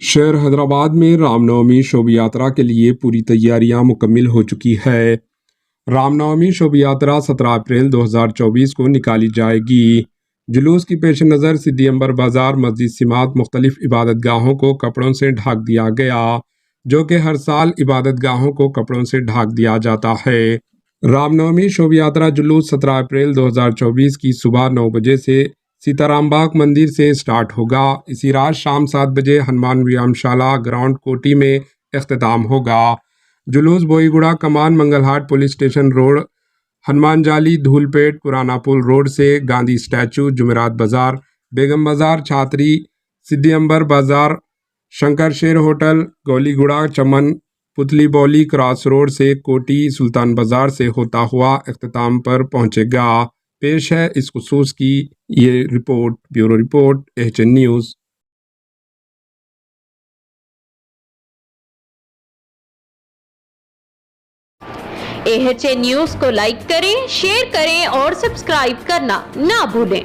शहर हैदराबाद में रामनवमी शोभा यात्रा के लिए पूरी तैयारियां मुकम्मल हो चुकी है। रामनवमी शोभा यात्रा 17 अप्रैल 2024 को निकाली जाएगी। जुलूस की पेश नज़र सिद्दी अंबर बाजार मस्जिद सिमात मुख्तलिफ इबादत गाहों को कपड़ों से ढाक दिया गया, जो कि हर साल इबादत गाहों को कपड़ों से ढाक दिया जाता है। रामनवमी शोभा यात्रा जुलूस 17 अप्रैल 2024 की सुबह 9 बजे से सीताराम बाग मंदिर से स्टार्ट होगा। इसी रात शाम 7 बजे हनुमान व्यायामशाला ग्राउंड कोटी में इख्तिताम होगा। जुलूस Boiguda Kaman Mangalhat police station road, Hanuman जाली धूलपेट पुराना पुल रोड से गांधी स्टैचू जुमेरात बाजार बेगम बाजार छात्री सिद्दी अंबर बाजार शंकर शेर होटल गोलीगुड़ा चमन पुतली बौली क्रॉस रोड से कोटी सुल्तान बाजार से होता हुआ इख्तिताम पर पहुंचेगा। पेश है इस खुसूस की ये रिपोर्ट। Bureau report HN news. HN news को लाइक करें, शेयर करें और सब्सक्राइब करना ना भूलें।